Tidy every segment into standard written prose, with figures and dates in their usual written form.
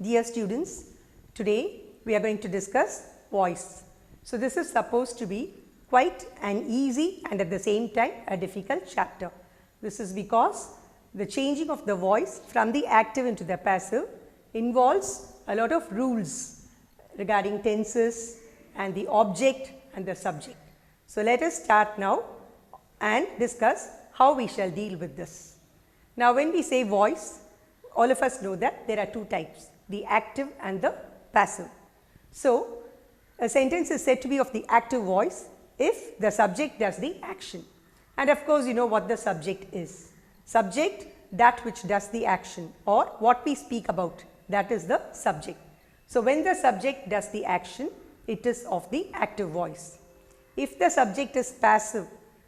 Dear students, today we are going to discuss voice. So, this is supposed to be quite an easy and at the same time a difficult chapter. This is because the changing of the voice from the active into the passive involves a lot of rules regarding tenses and the object and the subject. So, let us start now and discuss how we shall deal with this. Now, when we say voice, all of us know that there are two types, the active and the passive. So, a sentence is said to be of the active voice if the subject does the action, and of course, you know what the subject is. Subject, that which does the action, or what we speak about, that is the subject. So, when the subject does the action, it is of the active voice. If the subject is passive,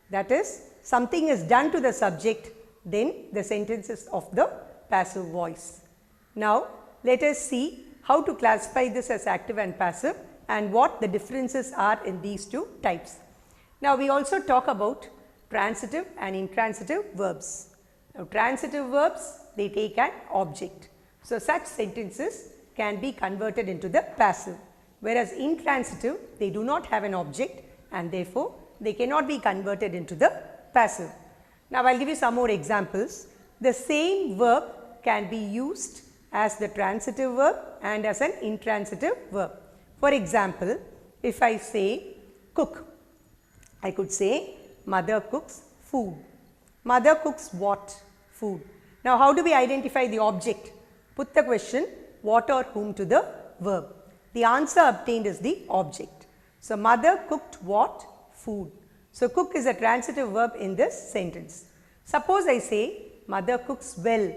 that is something is done to the subject, then the sentence is of the passive voice. Now, let us see how to classify this as active and passive and what the differences are in these two types. Now, we also talk about transitive and intransitive verbs. Now, transitive verbs, they take an object. So, such sentences can be converted into the passive, whereas intransitive, they do not have an object and therefore, they cannot be converted into the passive. Now, I will give you some more examples. The same verb can be used as the transitive verb and as an intransitive verb. For example, if I say cook, I could say mother cooks food. Mother cooks what? Food. Now, how do we identify the object? Put the question what or whom to the verb. The answer obtained is the object. So, mother cooked what? Food. So, cook is a transitive verb in this sentence. Suppose I say mother cooks well,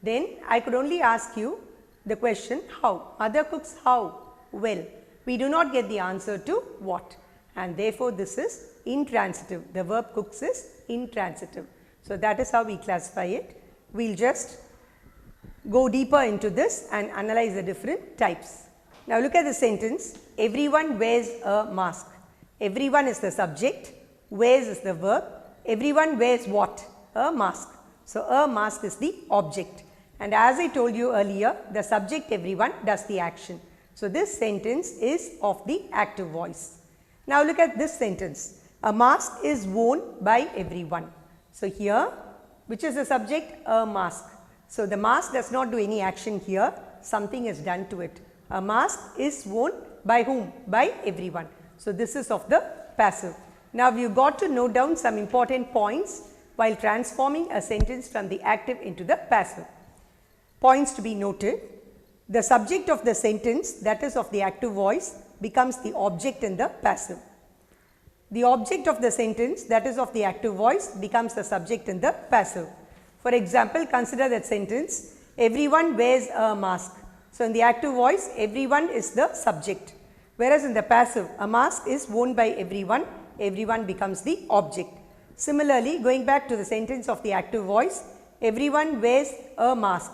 then I could only ask you the question how. Mother cooks how? Well. We do not get the answer to what, and therefore, this is intransitive. The verb cooks is intransitive. So, that is how we classify it. We will just go deeper into this and analyze the different types. Now, look at the sentence, everyone wears a mask. Everyone is the subject, wears is the verb, everyone wears what? A mask. So, a mask is the object, and as I told you earlier, the subject everyone does the action. So, this sentence is of the active voice. Now, look at this sentence, a mask is worn by everyone. So, here which is the subject? A mask. So, the mask does not do any action here, something is done to it. A mask is worn by whom? By everyone. So, this is of the passive. Now, you got to note down some important points while transforming a sentence from the active into the passive. Points to be noted, the subject of the sentence, that is of the active voice, becomes the object in the passive. The object of the sentence, that is of the active voice, becomes the subject in the passive. For example, consider that sentence, everyone wears a mask. So, in the active voice, everyone is the subject, whereas in the passive, a mask is worn by everyone, everyone becomes the object. Similarly, going back to the sentence of the active voice, everyone wears a mask.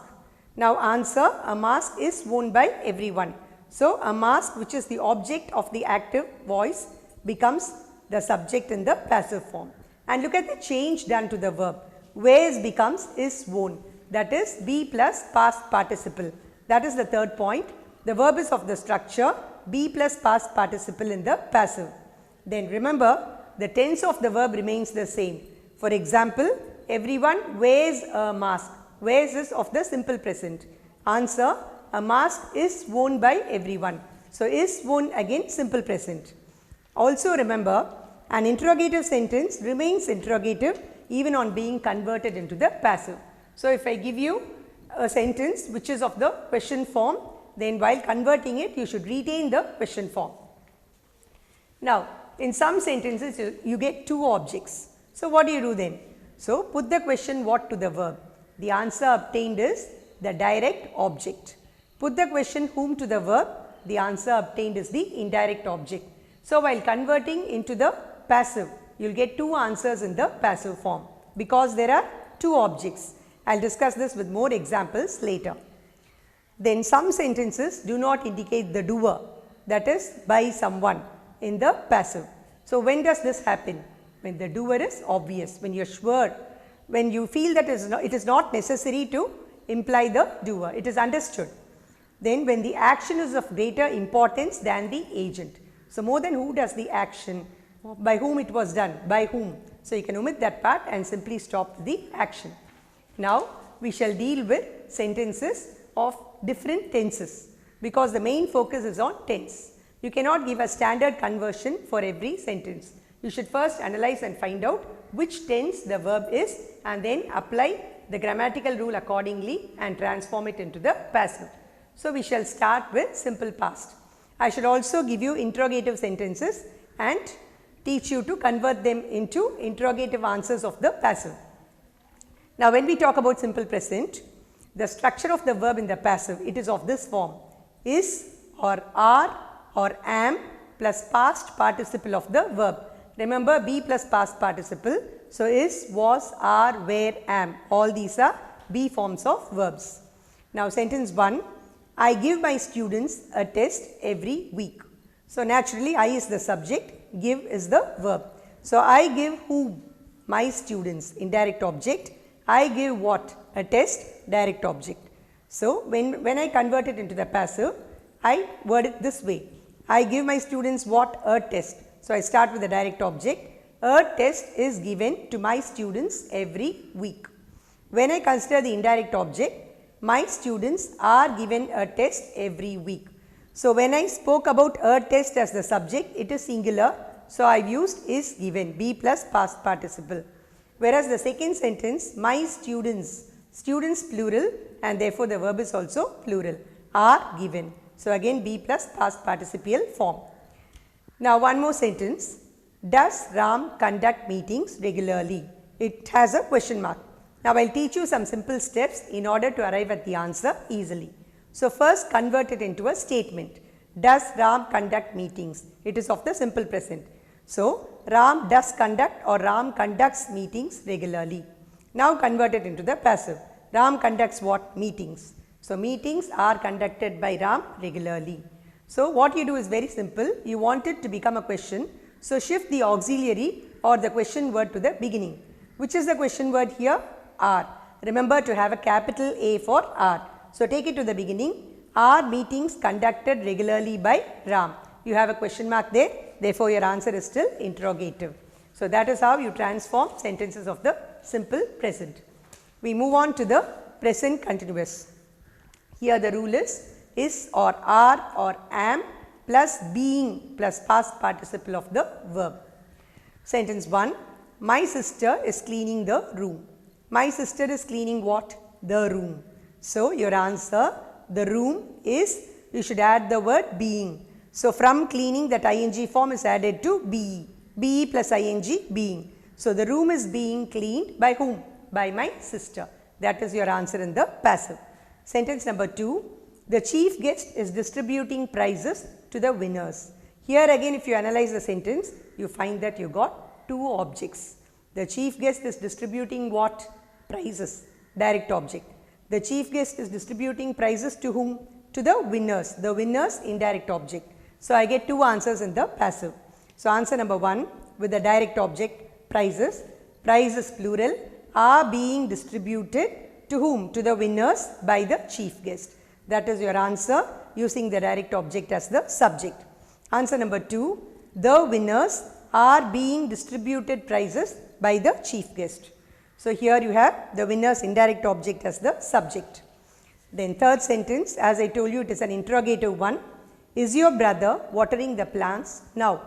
Now, answer, a mask is worn by everyone. So, a mask which is the object of the active voice becomes the subject in the passive form. And look at the change done to the verb. Wears becomes is worn, that is be plus past participle. That is the third point. The verb is of the structure be plus past participle in the passive. Then remember, the tense of the verb remains the same. For example, everyone wears a mask. Wears is of the simple present. Answer, a mask is worn by everyone. So, is worn again simple present. Also remember, an interrogative sentence remains interrogative even on being converted into the passive. So, if I give you a sentence which is of the question form, then while converting it, you should retain the question form. Now, in some sentences, you get two objects. So, what do you do then? So, put the question what to the verb. The answer obtained is the direct object. Put the question whom to the verb. The answer obtained is the indirect object. So, while converting into the passive, you will get two answers in the passive form because there are two objects. I will discuss this with more examples later. Then some sentences do not indicate the doer, that is by someone in the passive. So, when does this happen? When the doer is obvious, when you are sure, when you feel that it is not necessary to imply the doer, it is understood. Then when the action is of greater importance than the agent. So more than who does the action, by whom it was done, by whom. So you can omit that part and simply stop the action. Now we shall deal with sentences of different tenses, because the main focus is on tense. You cannot give a standard conversion for every sentence. You should first analyze and find out which tense the verb is, and then apply the grammatical rule accordingly and transform it into the passive. So we shall start with simple past. I should also give you interrogative sentences and teach you to convert them into interrogative answers of the passive. Now when we talk about simple present, the structure of the verb in the passive, it is of this form: is or are or am plus past participle of the verb. Remember, be plus past participle. So is, was, are, were, am, all these are be forms of verbs. Now sentence 1, I give my students a test every week. So naturally I is the subject, give is the verb. So I give who? My students, indirect object. I give what? A test, direct object. So when I convert it into the passive, I word it this way: I give my students what? A test. So I start with the direct object. A test is given to my students every week. When I consider the indirect object, my students are given a test every week. So when I spoke about a test as the subject, it is singular. So I have used is given, be plus past participle. Whereas the second sentence, my students, students plural, and therefore the verb is also plural, are given. So again be plus past participial form. Now one more sentence, does Ram conduct meetings regularly? It has a question mark. Now I will teach you some simple steps in order to arrive at the answer easily. So first convert it into a statement. Does Ram conduct meetings? It is of the simple present. So Ram does conduct or Ram conducts meetings regularly. Now convert it into the passive. Ram conducts what? Meetings. So meetings are conducted by Ram regularly. So what you do is very simple. You want it to become a question. So shift the auxiliary or the question word to the beginning. Which is the question word here? Are. Remember to have a capital A for are. So take it to the beginning. Are meetings conducted regularly by Ram? You have a question mark there. Therefore your answer is still interrogative. So that is how you transform sentences of the simple present. We move on to the present continuous. Here the rule is or are or am plus being plus past participle of the verb. Sentence 1, my sister is cleaning the room. My sister is cleaning what? The room. So your answer, the room is, you should add the word being. So from cleaning, that ing form is added to be. Be plus ing, being. So the room is being cleaned by whom? By my sister. That is your answer in the passive. Sentence number 2, the chief guest is distributing prizes to the winners. Here again, if you analyze the sentence, you find that you got two objects. The chief guest is distributing what? Prizes, direct object. The chief guest is distributing prizes to whom? To the winners. The winners, indirect object. So I get two answers in the passive. So answer number 1 with the direct object prizes. Prizes plural are being distributed to whom? To the winners by the chief guest. That is your answer using the direct object as the subject. Answer number 2, the winners are being distributed prizes by the chief guest. So here you have the winners indirect object as the subject. Then third sentence, as I told you, it is an interrogative one. Is your brother watering the plants now?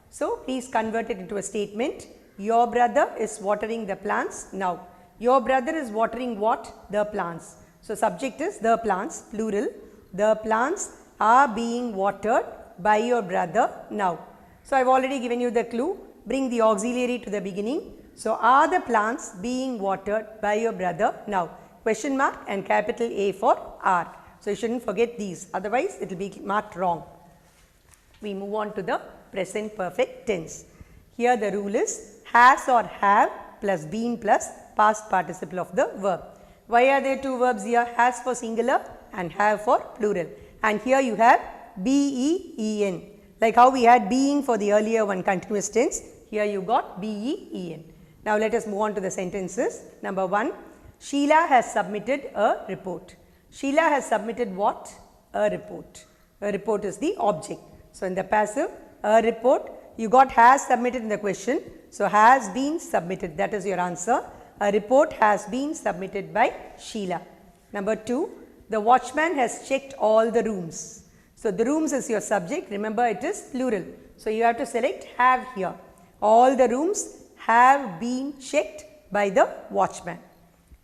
So please convert it into a statement. Your brother is watering the plants now. Your brother is watering what? The plants. So subject is the plants, plural. The plants are being watered by your brother now. So I have already given you the clue. Bring the auxiliary to the beginning. So are the plants being watered by your brother now? Question mark and capital A for are. So you shouldn't forget these, otherwise it will be marked wrong. We move on to the present perfect tense. Here the rule is has or have plus been plus past participle of the verb. Why are there two verbs here? Has for singular and have for plural. And here you have B-E-E-N. Like how we had being for the earlier one, continuous tense. Here you got B-E-E-N. Now let us move on to the sentences. Number 1, Sheila has submitted a report. Sheila has submitted what? a report. A report is the object. So, in the passive, a report, you got has submitted in the question. So, has been submitted, that is your answer. A report has been submitted by Sheila. Number 2, the watchman has checked all the rooms. So, the rooms is your subject, remember it is plural. So, you have to select have here. All the rooms have been checked by the watchman.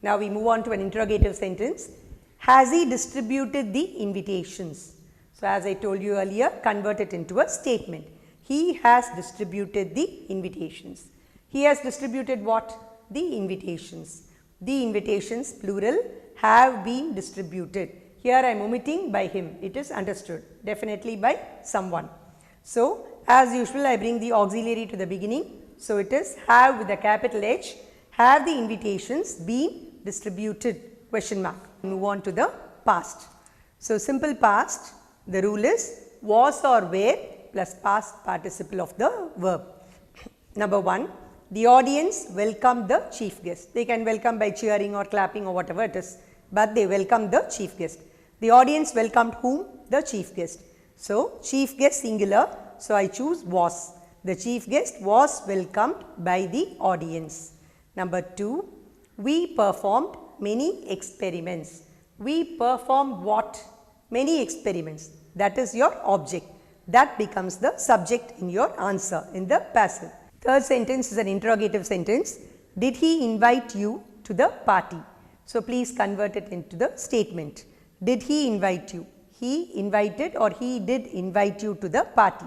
Now, we move on to an interrogative sentence. Has he distributed the invitations? So, as I told you earlier, convert it into a statement. He has distributed the invitations. He has distributed what? The invitations. The invitations, plural, have been distributed. Here I am omitting by him. It is understood, definitely by someone. So, as usual, I bring the auxiliary to the beginning. So, it is have with a capital H. Have the invitations been distributed? Question mark. Move on to the past. So, simple past, the rule is was or were plus past participle of the verb. Number 1, the audience welcomed the chief guest. They can welcome by cheering or clapping or whatever it is, but they welcomed the chief guest. The audience welcomed whom? The chief guest. So, chief guest singular, so I choose was. The chief guest was welcomed by the audience. Number 2, we performed many experiments. We performed what? Many experiments. That is your object. That becomes the subject in your answer in the passive. Third sentence is an interrogative sentence. Did he invite you to the party? So, please convert it into the statement. Did he invite you? He invited or he did invite you to the party.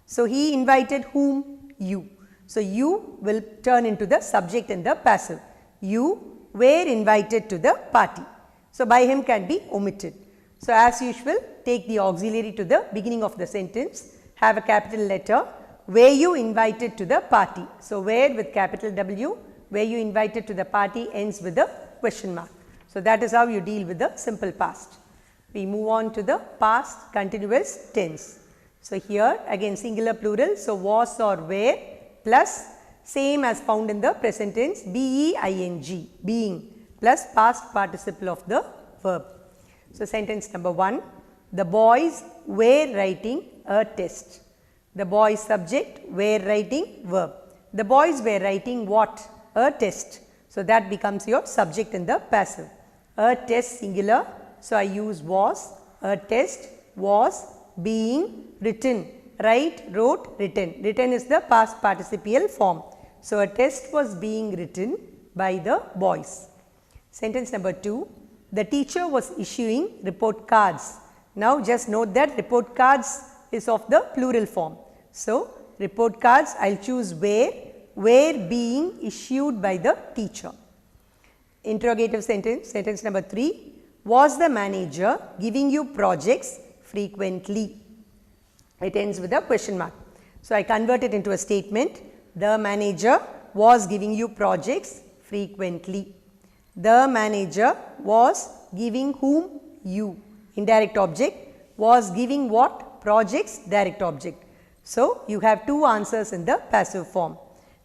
So, he invited whom? You. So, you will turn into the subject in the passive. You were invited to the party. So, by him can be omitted. So, as usual, take the auxiliary to the beginning of the sentence, have a capital letter, were you invited to the party. So, where with capital W, were you invited to the party ends with a question mark. So, that is how you deal with the simple past. We move on to the past continuous tense. So, here again singular plural, so was or were plus same as found in the present tense being, being plus past participle of the verb. So, sentence number 1, the boys were writing a test. The boys subject were writing verb. The boys were writing what? A test. So, that becomes your subject in the passive. A test singular, so I use was. A test was being written. Write, wrote, written. Written is the past participial form. So, a test was being written by the boys. Sentence number 2, the teacher was issuing report cards. Now, just note that report cards is of the plural form. So, report cards I will choose were being issued by the teacher. Interrogative sentence, sentence number 3, was the manager giving you projects frequently? It ends with a question mark. So, I convert it into a statement. The manager was giving you projects frequently. The manager was giving whom? You. Indirect object was giving what? Projects, direct object. So, you have two answers in the passive form.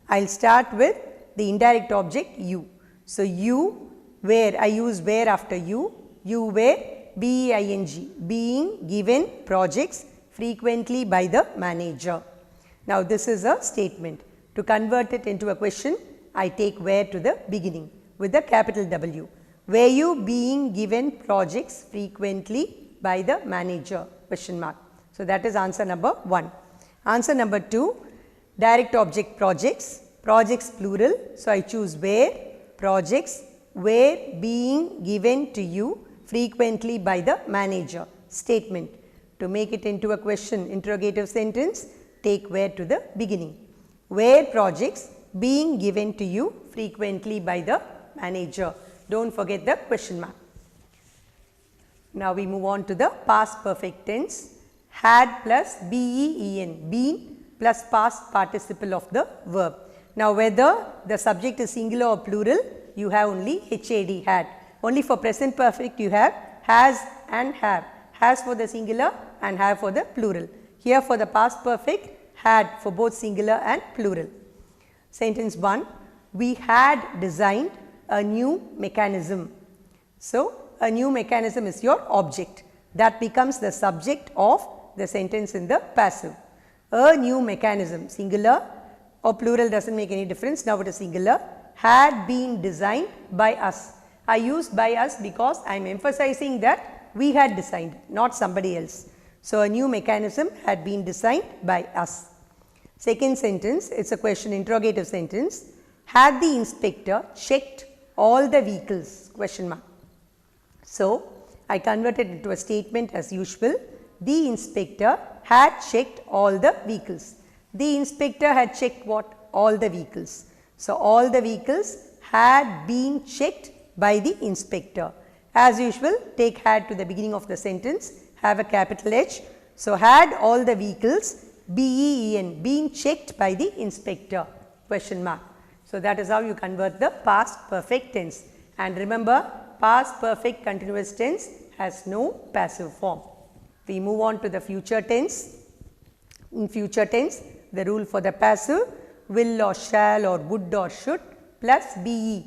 I will start with the indirect object you. So, you were, I use were after you were being given projects frequently by the manager. Now, this is a statement. To convert it into a question, I take where to the beginning with the capital W. Were you being given projects frequently by the manager? Question mark. So, that is answer number 1. Answer number 2, direct object projects, projects plural. So, I choose where, projects were being given to you frequently by the manager. Statement. To make it into a question, interrogative sentence, take where to the beginning. Were projects being given to you frequently by the manager? Do not forget the question mark. Now, we move on to the past perfect tense. Had plus been, been plus past participle of the verb. Now, whether the subject is singular or plural, you have only had, had. Only for present perfect you have has and have. Has for the singular and have for the plural. Here for the past perfect, had for both singular and plural. Sentence 1, we had designed a new mechanism. So, a new mechanism is your object. That becomes the subject of the sentence in the passive. A new mechanism, singular or plural doesn't make any difference, now it is singular, had been designed by us. I use by us because I am emphasizing that we had designed, not somebody else. So, a new mechanism had been designed by us. Second sentence, it is a question, interrogative sentence. Had the inspector checked all the vehicles? Question mark. So, I converted it into a statement as usual. The inspector had checked all the vehicles. The inspector had checked what? All the vehicles. So, all the vehicles had been checked by the inspector. As usual, take had to the beginning of the sentence, have a capital H. So, had all the vehicles BEEN been checked by the inspector? Question mark. So, that is how you convert the past perfect tense. And remember, past perfect continuous tense has no passive form. We move on to the future tense. In future tense, the rule for the passive, will or shall or would or should plus be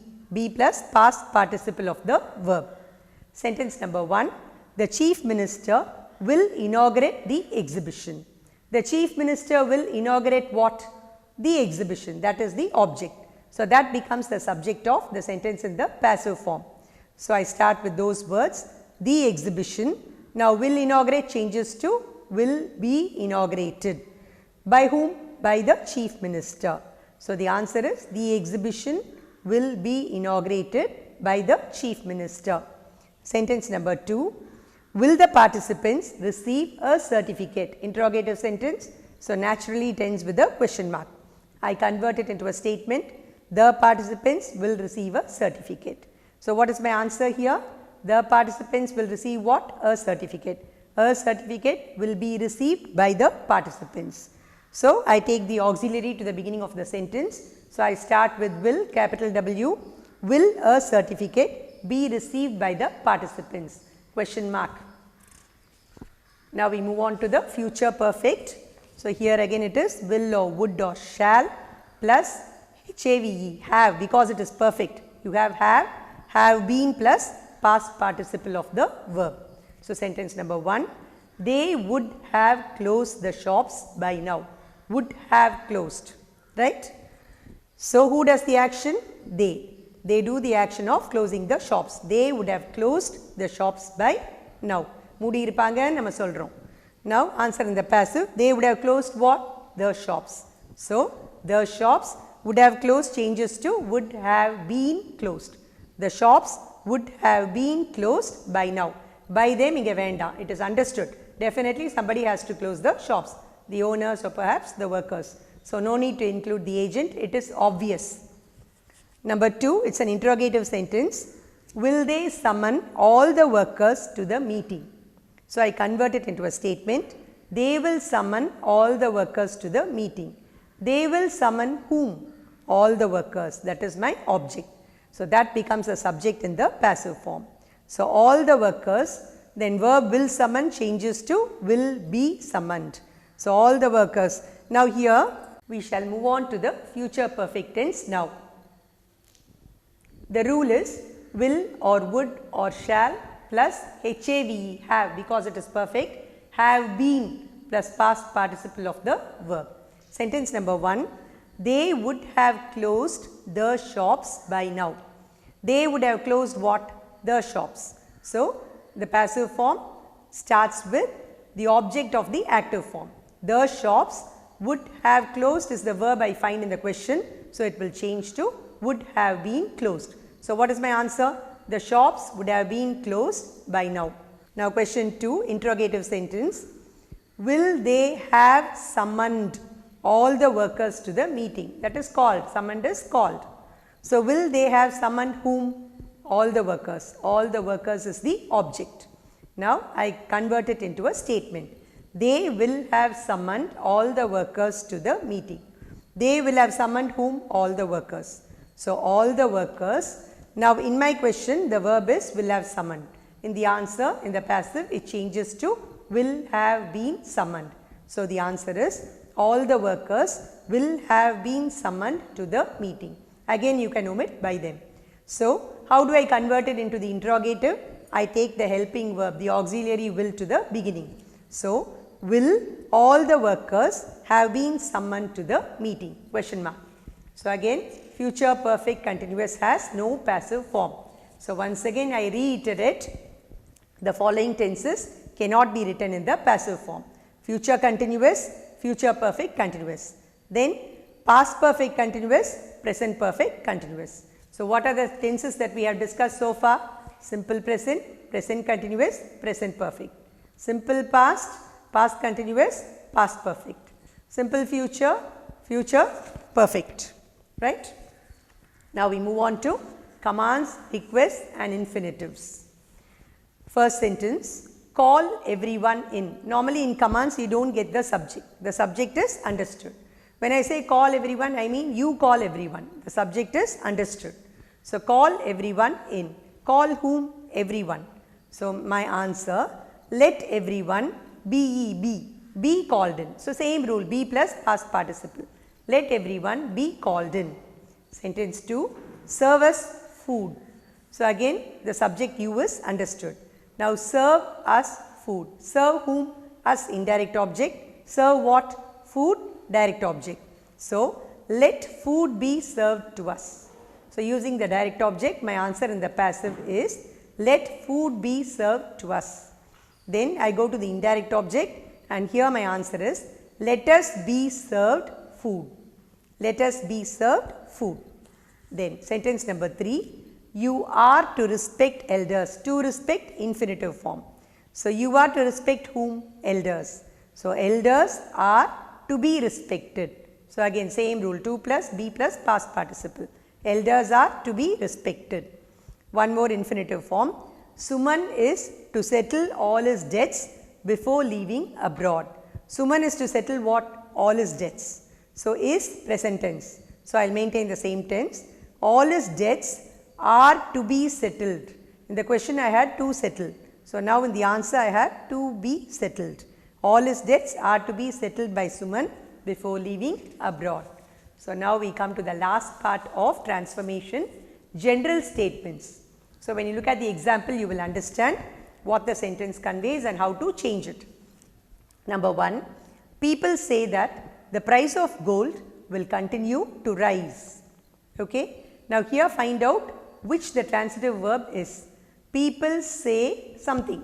plus past participle of the verb. Sentence number 1, the chief minister will inaugurate the exhibition. The chief minister will inaugurate what? The exhibition, that is the object. So, that becomes the subject of the sentence in the passive form. So, I start with those words, the exhibition. Now, will inaugurate changes to will be inaugurated. By whom? By the chief minister. So, the answer is the exhibition will be inaugurated by the chief minister. Sentence number 2, will the participants receive a certificate? Interrogative sentence. So, naturally it ends with a question mark. I convert it into a statement, the participants will receive a certificate. So, what is my answer here? The participants will receive what? A certificate. A certificate will be received by the participants. So, I take the auxiliary to the beginning of the sentence. So, I start with will, capital W, will a certificate be received by the participants? Question mark. Now, we move on to the future perfect. So, here again it is will or would or shall plus have, because it is perfect. You have been plus past participle of the verb. So, sentence number 1, they would have closed the shops by now. Would have closed, right? So, who does the action? They do the action of closing the shops. They would have closed the shops by now. Moodi irupanga nama solrom. Now, answer in the passive, they would have closed what? The shops. So, the shops would have closed changes to would have been closed. The shops would have been closed by now. By them inge venda, it is understood. Definitely somebody has to close the shops, the owners or perhaps the workers. So, no need to include the agent, it is obvious. Number 2, it is an interrogative sentence. Will they summon all the workers to the meeting? So, I convert it into a statement. They will summon all the workers to the meeting. They will summon whom? All the workers, that is my object. So, that becomes a subject in the passive form. So, all the workers, then verb will summon changes to will be summoned. So, all the workers. Now, here we shall move on to the future perfect tense now. The rule is will or would or shall plus have, because it is perfect, have been plus past participle of the verb. Sentence number 1, they would have closed the shops by now. They would have closed what? The shops. So, the passive form starts with the object of the active form. The shops would have closed is the verb I find in the question. So, it will change to would have been closed. So, what is my answer? The shops would have been closed by now. Now, question 2, interrogative sentence. Will they have summoned all the workers to the meeting? That is called, summoned is called. So, will they have summoned whom? All the workers. All the workers is the object. Now, I convert it into a statement. They will have summoned all the workers to the meeting. They will have summoned whom? All the workers. So, all the workers. Now, in my question, the verb is will have summoned. In the answer, in the passive, it changes to will have been summoned. So, the answer is all the workers will have been summoned to the meeting. Again, you can omit by them. So, how do I convert it into the interrogative? I take the helping verb, the auxiliary will to the beginning. So, will all the workers have been summoned to the meeting? Question mark. So, again future perfect continuous has no passive form. So, once again I reiterate, the following tenses cannot be written in the passive form. Future continuous, future perfect continuous. Then past perfect continuous, present perfect continuous. So, what are the tenses that we have discussed so far? Simple present, present continuous, present perfect. Simple past, past continuous, past perfect. Simple future, future perfect. Right? Now, we move on to commands, requests and infinitives. First sentence, call everyone in. Normally in commands you do not get the subject. The subject is understood. When I say call everyone, I mean you call everyone. The subject is understood. So, call everyone in. Call whom? Everyone. So, my answer, let everyone be called in. So, same rule, be plus past participle. Let everyone be called in. Sentence 2, serve us food. So, again the subject you is understood. Now, serve us food. Serve whom? Us, indirect object. Serve what? Food, direct object. So, let food be served to us. So, using the direct object, my answer in the passive is let food be served to us. Then I go to the indirect object and here my answer is let us be served food. Let us be served food. Then sentence number 3, you are to respect elders. To respect, infinitive form. So, you are to respect whom? Elders. So, elders are to be respected. So, again same rule, 2 plus be plus past participle. Elders are to be respected. One more infinitive form. Suman is to settle all his debts before leaving abroad. Suman is to settle what? All his debts. So, is present tense. So, I will maintain the same tense. All his debts are to be settled. In the question I had to settle. So, now in the answer I had to be settled. All his debts are to be settled by Suman before leaving abroad. So, now we come to the last part of transformation, general statements. So, when you look at the example you will understand what the sentence conveys and how to change it. Number 1, people say that the price of gold will continue to rise. Okay. Now, here find out which the transitive verb is. People say something.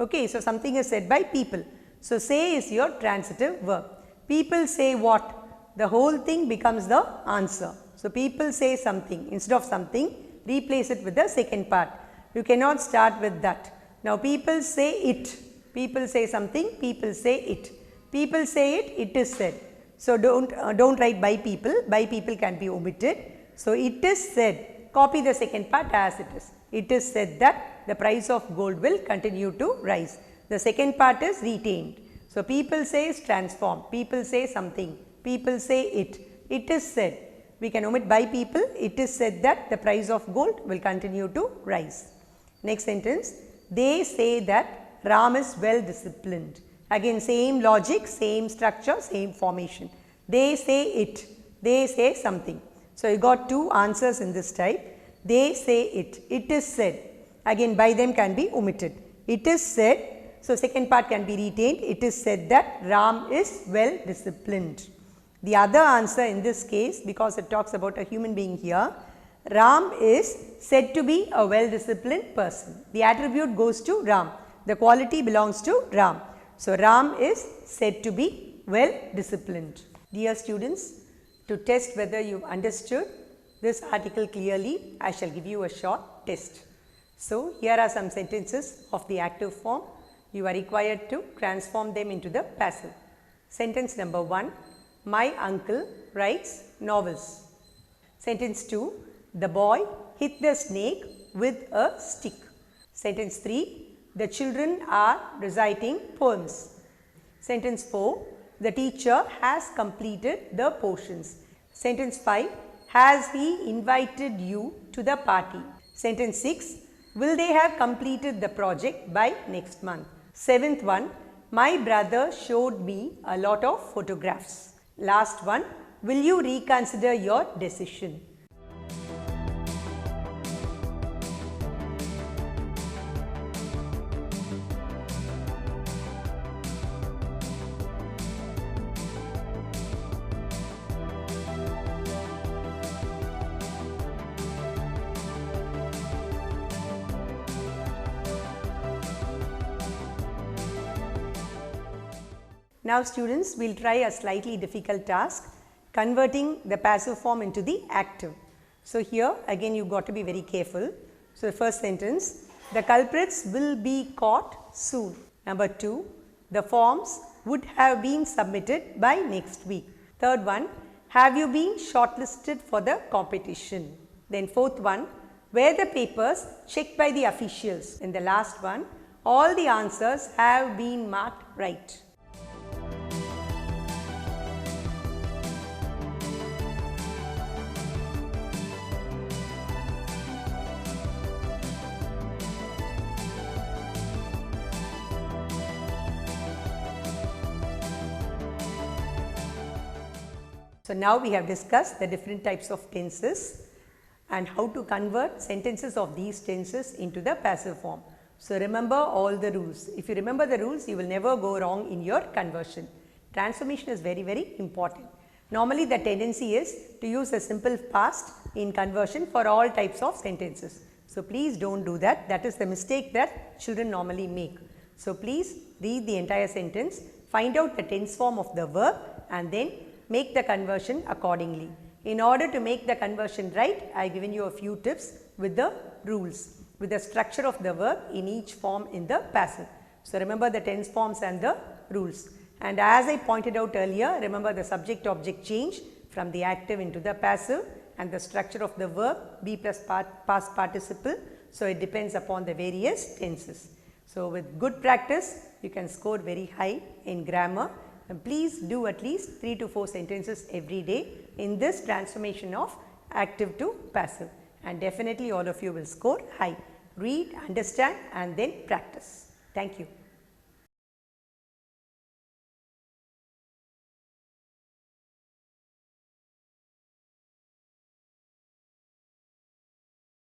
Okay. So, something is said by people. So, say is your transitive verb. People say what? The whole thing becomes the answer. So, people say something. Instead of something, replace it with the second part. You cannot start with that. Now, people say it. People say something, people say it. People say it, it is said. So, don't write by people can be omitted. So, it is said, copy the second part as it is. It is said that the price of gold will continue to rise. The second part is retained. So, people say is transformed, people say something, people say it. It is said, we can omit by people, it is said that the price of gold will continue to rise. Next sentence, they say that Ram is well disciplined. Again same logic, same structure, same formation. They say it, they say something. So, you got two answers in this type. They say it, it is said. Again by them can be omitted. It is said, so second part can be retained. It is said that Ram is well disciplined. The other answer in this case, because it talks about a human being here, Ram is said to be a well disciplined person. The attribute goes to Ram. The quality belongs to Ram. So, Ram is said to be well disciplined. Dear students, to test whether you have understood this article clearly, I shall give you a short test. So, here are some sentences of the active form. You are required to transform them into the passive. Sentence number 1, my uncle writes novels. Sentence 2, the boy hit the snake with a stick. Sentence 3, the children are reciting poems. Sentence 4, the teacher has completed the portions. Sentence 5, has he invited you to the party? Sentence 6, will they have completed the project by next month? Seventh one, my brother showed me a lot of photographs. Last one, will you reconsider your decision? Now students, we will try a slightly difficult task, converting the passive form into the active. So here again you got to be very careful. So the first sentence, the culprits will be caught soon. Number 2, the forms would have been submitted by next week. Third one, have you been shortlisted for the competition? Then fourth one, were the papers checked by the officials? In the last one, all the answers have been marked right. So now we have discussed the different types of tenses and how to convert sentences of these tenses into the passive form. So remember all the rules. If you remember the rules, you will never go wrong in your conversion. Transformation is very, very important. Normally the tendency is to use a simple past in conversion for all types of sentences. So please don't do that. That is the mistake that children normally make. So please read the entire sentence, find out the tense form of the verb and then make the conversion accordingly. In order to make the conversion right, I have given you a few tips with the rules, with the structure of the verb in each form in the passive. So remember the tense forms and the rules. And as I pointed out earlier, remember the subject object change from the active into the passive and the structure of the verb be plus past participle. So it depends upon the various tenses. So with good practice, you can score very high in grammar. And please do at least 3 to 4 sentences every day in this transformation of active to passive, and definitely all of you will score high. Read, understand and then practice. Thank you.